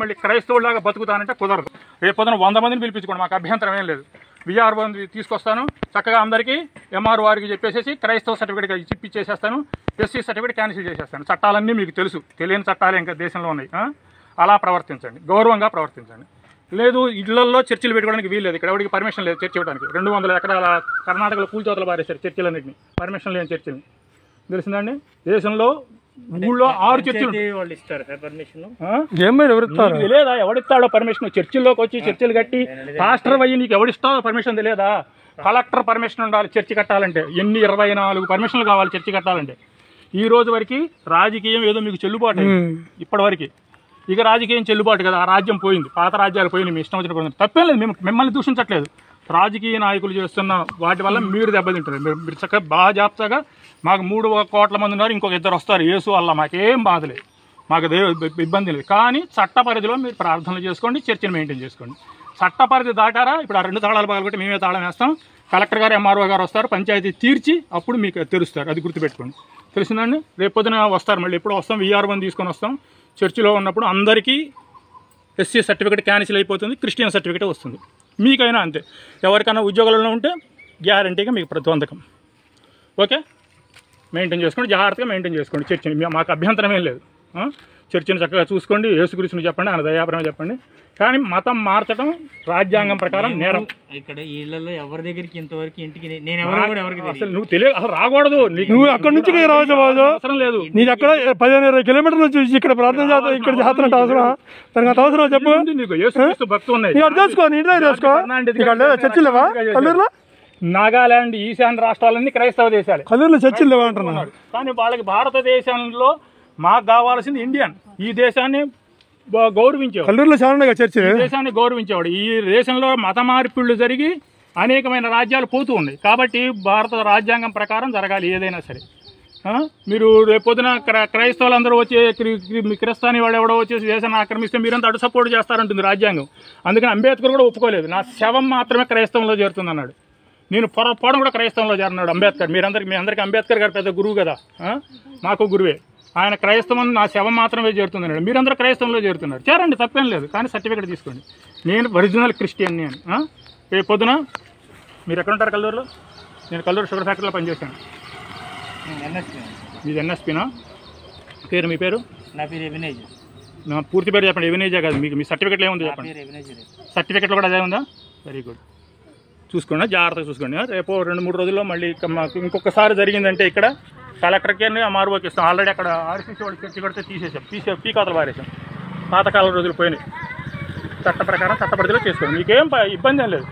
మళ్ళీ క్రైస్తవులాగా బతుకుతానంటే కుదరదు. రేపు పొద్దున 100 మందిని పిలిపించుకోండి, మాకు అభ్యంతరం ఏం లేదు. విఆర్ఓ తీసుకొస్తాను, చక్కగా అందరికీ ఎంఆర్ఓ వారికి చెప్పేసి క్రైస్తవ సర్టిఫికేట్ ఇప్పించేసేస్తాను, ఎస్సీ సర్టిఫికేట్ క్యాన్సిల్ చేసేస్తాను. చట్టాలన్నీ మీకు తెలుసు, తెలియని చట్టాలు ఇంకా దేశంలో ఉన్నాయి. అలా ప్రవర్తించండి, గౌరవంగా ప్రవర్తించండి. లేదు ఇళ్లలో చర్చిలు పెట్టుకోవడానికి వీల్లేదు, ఇక్కడ ఎవరికి పర్మిషన్ లేదు చర్చ ఇవ్వడానికి. 200 ఎకరాల కర్ణాటకలో కూల్చోతలు పారేశారు చర్చిలన్నింటినీ, పర్మిషన్ లేని చర్చిని. తెలిసిందండి, దేశంలో ఊళ్ళో 6 చర్చిలు వాళ్ళు ఇస్తారు పర్మిషన్. తెలియదా ఎవడిస్తాడో పర్మిషన్? చర్చిల్లోకి వచ్చి చర్చిలు కట్టి పాస్టర్ అయ్యి నీకు ఎవడిస్తాడో పర్మిషన్ తెలియదా? కలెక్టర్ పర్మిషన్ ఉండాలి చర్చి కట్టాలంటే. 24 పర్మిషన్లు కావాలి చర్చి కట్టాలంటే. ఈ రోజు వరకు రాజకీయం ఏదో మీకు చెల్లుబాటు ఇప్పటి వరకు. ఇక రాజకీయం చెల్లుబాటు కదా, ఆ రాజ్యం పోయింది, పాత రాజ్యాలు పోయింది, మీ ఇష్టం వచ్చిన తప్పేం లేదు. మేము మిమ్మల్ని దూషించట్లేదు. రాజకీయ నాయకులు చేస్తున్న వాటి వల్ల మీరు దెబ్బతింటారు. మీరు చక్కగా బాగా జాగ్రత్తగా, మాకు 3 కోట్ల మంది ఉన్నారు, ఇంకొక 2 వస్తారు యేసు వల్ల, మాకేం బాధలేదు, మాకు ఇబ్బంది లేదు. కానీ చట్ట పరిధిలో మీరు ప్రార్థనలు చేసుకోండి, చర్చను మెయింటైన్ చేసుకోండి. చట్ట పరిధి దాటారా, ఇప్పుడు ఆ 2 తాళాలు పగలగొట్టి మేమే తాళం వేస్తాం, కలెక్టర్ గారు ఎంఆర్ఓ గారు వస్తారు, పంచాయతీ తీర్చి అప్పుడు మీకు తెరుస్తారు. అది గుర్తుపెట్టుకోండి. తెలిసిందండి, రేపు పొద్దున వస్తారు, మళ్ళీ ఎప్పుడు వస్తాం, విఆర్ఓని తీసుకొని వస్తాం. చర్చిలో ఉన్నప్పుడు అందరికీ ఎస్సీ సర్టిఫికేట్ క్యాన్సిల్ అయిపోతుంది, క్రిస్టియన్ సర్టిఫికేట్ వస్తుంది. మీకైనా అంతే. ఎవరికైనా ఉద్యోగాలలో ఉంటే గ్యారంటీగా మీకు ప్రతిబంధకం. ఓకే, మెయింటైన్ చేసుకోండి, జాగ్రత్తగా మెయింటైన్ చేసుకోండి చర్చిని. మాకు అభ్యంతరం ఏం లేదు. చర్చిని చక్కగా చూసుకోండి, యేసుక్రీస్తుని చెప్పండి, ఆయన దయాపరమే చెప్పండి. కానీ మతం మార్చడం రాజ్యాంగం ప్రకారం నేరం. ఇక్కడ ఇళ్లలో ఎవరి దగ్గరికి ఇంతవరకు ఇంటికి నేను ఎవరికి అసలు నువ్వు తెలియదు, అసలు రాకూడదు. నువ్వు అక్కడ నుంచి అవసరం లేదు. నీకు అక్కడ 15-20 కిలోమీటర్లు వచ్చి ఇక్కడ ప్రార్థన చేస్తా, ఇక్కడ చేస్తున్నట్టు అవసరం దానికి అవసరం చెప్పు. నీకు యేసుక్రీస్తు భక్తులు ఉన్నాయి, చేసుకో, నీ ఇంట్లో చేసుకో. చర్చిలు లేవా కల్లూరులో? నాగాలాండ్, ఈశాన్య రాష్ట్రాలన్నీ క్రైస్తవ దేశాలు, కల్లూరులో చర్చిలు లేవా అంటున్నారు. కానీ వాళ్ళకి భారతదేశంలో మాకు కావాల్సింది ఇండియన్. ఈ దేశాన్ని గౌరవించేవాడు, కల్లూరులో చాలా చర్చి, దేశాన్ని గౌరవించేవాడు. ఈ దేశంలో మత మార్పిళ్లు జరిగి అనేకమైన రాజ్యాలు పోతూ ఉన్నాయి. కాబట్టి భారత రాజ్యాంగం ప్రకారం జరగాలి ఏదైనా సరే. మీరు రేపొద్దున క్రైస్తవులందరూ వచ్చి క్రిస్తాని వాడు ఎవడో వచ్చేసి దేశాన్ని ఆక్రమిస్తే మీరంతా అటు సపోర్ట్ చేస్తారంటుంది రాజ్యాంగం. అందుకని అంబేద్కర్ కూడా ఒప్పుకోలేదు, నా శవం మాత్రమే క్రైస్తవంలో చేరుతుంది అన్నాడు. నేను పొరపాటు కూడా క్రైస్తవంలో చేరినాడు అంబేద్కర్. మీ అందరికీ అంబేద్కర్ గారు పెద్ద గురువు కదా, మాకు గురువే. ఆయన క్రైస్తవం నా శవం మాత్రమే చేరుతుందన్నాడు. మీరందరూ క్రైస్తవంలో చేరుతున్నారు, చేరండి, తప్పేం లేదు. కానీ సర్టిఫికేట్ తీసుకోండి. నేను ఒరిజినల్ క్రిస్టియన్. నేను రేపు పొద్దున మీరు ఎక్కడుంటారు? కల్లూరులో. నేను కల్లూరు షుగర్ ఫ్యాక్టరీలో పనిచేశాను. మీది ఎన్ఎస్పీనా? పేరు, మీ పేరు? నా పేరు ఎవినేజ్. నా పూర్తి పేరు చెప్పండి. ఎవినేజే కాదు, మీకు మీ సర్టిఫికేట్లో ఏముంది చెప్పండి. సర్టిఫికేట్లో కూడా అదే ఉందా? Very good. చూసుకోండి, జాగ్రత్తగా చూసుకోండి. రేపు 2-3 రోజుల్లో మళ్ళీ మాకు ఇంకొకసారి జరిగిందంటే ఇక్కడ కలెక్టర్కి ఎంఆర్ఓకి ఇస్తాం. ఆల్రెడీ అక్కడ ఆర్సీసీ వాళ్ళు చర్చి కడితే తీసేసాం, పీకాతలు పారేసాం. పాతకాలం రోజులు పోయినాయి. చట్ట ప్రకారం చట్ట పరిధిలో చేసుకోండి, మీకేం ఇబ్బంది ఏం లేదు.